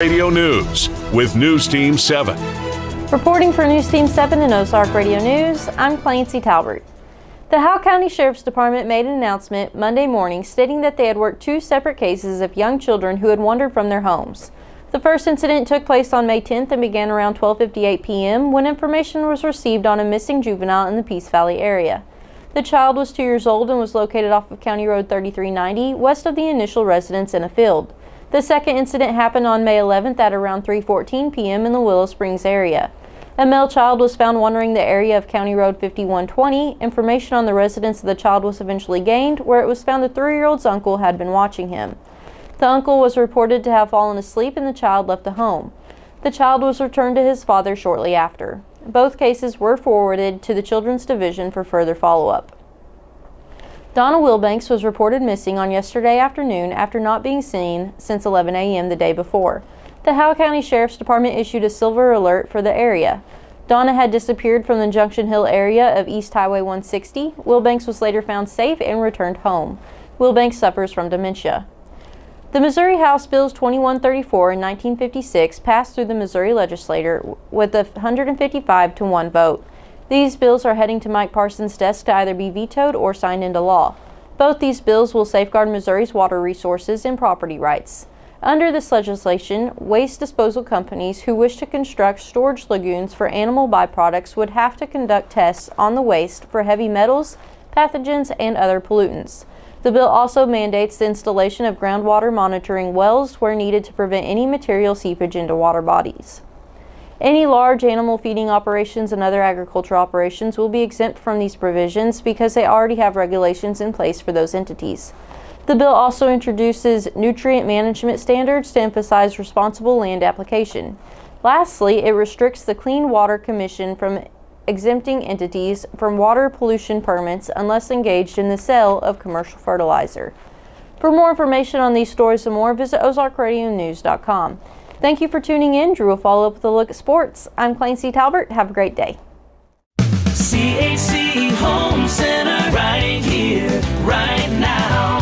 Radio News with News Team 7. Reporting for News Team 7 and Ozark Radio News, I'm Clancy Talbert. The Howell County Sheriff's Department made an announcement Monday morning stating that they had worked 2 separate cases of young children who had wandered from their homes. The first incident took place on May 10th and began around 12:58 p.m. when information was received on a missing juvenile in the Peace Valley area. The child was 2 years old and was located off of County Road 3390 west of the initial residence in a field. The second incident happened on May 11th at around 3:14 p.m. in the Willow Springs area. A male child was found wandering the area of County Road 5120. Information on the residence of the child was eventually gained, where it was found the 3-year-old's uncle had been watching him. The uncle was reported to have fallen asleep and the child left the home. The child was returned to his father shortly after. Both cases were forwarded to the Children's Division for further follow-up. Donna Wilbanks was reported missing on yesterday afternoon after not being seen since 11 a.m. the day before. The Howell County Sheriff's Department issued a silver alert for the area. Donna had disappeared from the Junction Hill area of East Highway 160. Wilbanks was later found safe and returned home. Wilbanks suffers from dementia. The Missouri House Bills 2134 and 1956 passed through the Missouri legislature with a 155-1 vote. These bills are heading to Mike Parson's desk to either be vetoed or signed into law. Both these bills will safeguard Missouri's water resources and property rights. Under this legislation, waste disposal companies who wish to construct storage lagoons for animal byproducts would have to conduct tests on the waste for heavy metals, pathogens, and other pollutants. The bill also mandates the installation of groundwater monitoring wells where needed to prevent any material seepage into water bodies. Any large animal feeding operations and other agricultural operations will be exempt from these provisions because they already have regulations in place for those entities. The bill also introduces nutrient management standards to emphasize responsible land application. Lastly, it restricts the Clean Water Commission from exempting entities from water pollution permits unless engaged in the sale of commercial fertilizer. For more information on these stories and more, visit ozarkradionews.com. Thank you for tuning in. Drew will follow up with a look at sports. I'm Clancy Talbert. Have a great day. CHC Home Center right here, right now.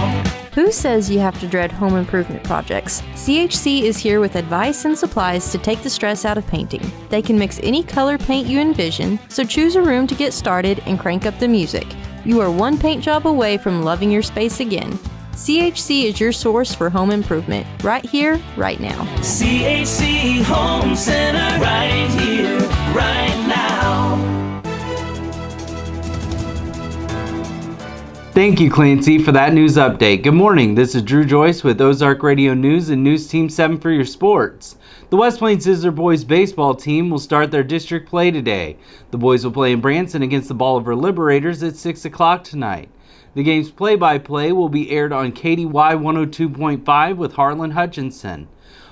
Who says you have to dread home improvement projects? CHC is here with advice and supplies to take the stress out of painting. They can mix any color paint you envision, so choose a room to get started and crank up the music. You are one paint job away from loving your space again. CHC is your source for home improvement, right here, right now. CHC Home Center right here, right now. Thank you, Clancy, for that news update. Good morning. This is Drew Joyce with Ozark Radio News and News Team 7 for your sports. The West Plains Scissor Boys baseball team will start their district play today. The boys will play in Branson against the Bolivar Liberators at 6 o'clock tonight. The game's play-by-play will be aired on KDY 102.5 with Harlan Hutchinson.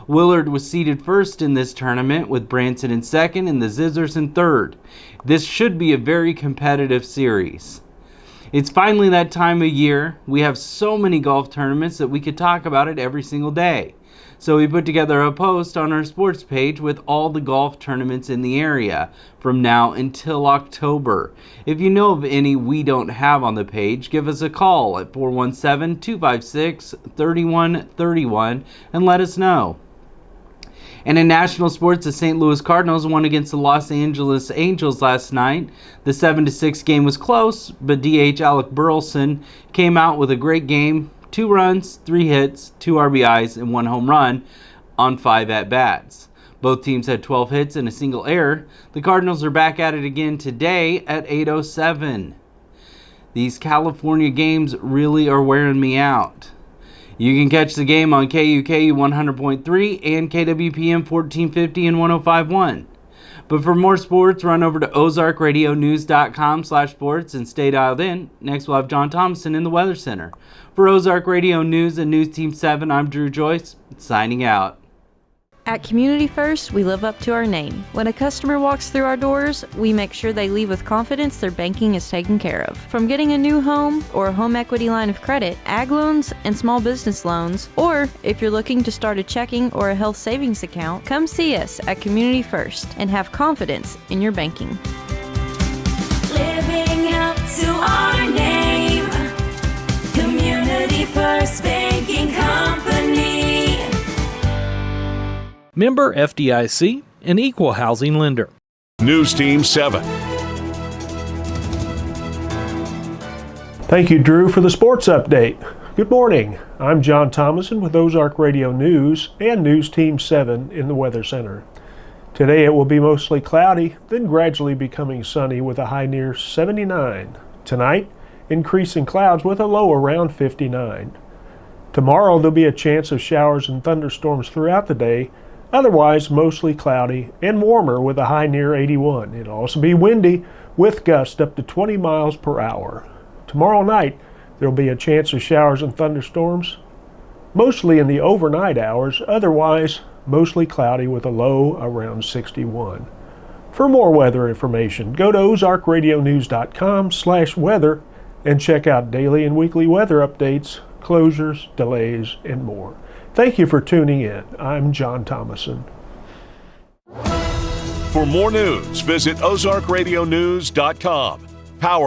Willard was seeded first in this tournament with Branson in second and the Scissors in third. This should be a very competitive series. It's finally that time of year. We have so many golf tournaments that we could talk about it every single day. So we put together a post on our sports page with all the golf tournaments in the area from now until October. If you know of any we don't have on the page, give us a call at 417-256-3131 and let us know. And in national sports, the St. Louis Cardinals won against the Los Angeles Angels last night. The 7-6 game was close, but DH Alec Burleson came out with a great game. 2 runs, 3 hits, 2 RBIs, and 1 home run on 5 at-bats. Both teams had 12 hits and a single error. The Cardinals are back at it again today at 8:07. These California games really are wearing me out. You can catch the game on KUKU 100.3 and KWPM 1450 and 105.1. But for more sports, run over to ozarkradionews.com/sports and stay dialed in. Next, we'll have John Thomason in the Weather Center. For Ozark Radio News and News Team 7, I'm Drew Joyce, signing out. At Community First, we live up to our name. When a customer walks through our doors, we make sure they leave with confidence their banking is taken care of. From getting a new home or a home equity line of credit, ag loans, and small business loans, or if you're looking to start a checking or a health savings account, come see us at Community First and have confidence in your banking. Living up to our name, Community First Banking Company. Member FDIC, an equal housing lender. News Team 7. Thank you, Drew, for the sports update. Good morning. I'm John Thomason with Ozark Radio News and News Team 7 in the Weather Center. Today it will be mostly cloudy, then gradually becoming sunny with a high near 79. Tonight, increasing clouds with a low around 59. Tomorrow there'll be a chance of showers and thunderstorms throughout the day, otherwise mostly cloudy and warmer with a high near 81. It'll also be windy with gusts up to 20 miles per hour. Tomorrow night, there will be a chance of showers and thunderstorms, mostly in the overnight hours, otherwise mostly cloudy with a low around 61. For more weather information, go to ozarkradionews.com/weather and check out daily and weekly weather updates, closures, delays, and more. Thank you for tuning in. I'm John Thomason. For more news, visit ozarkradionews.com. Powered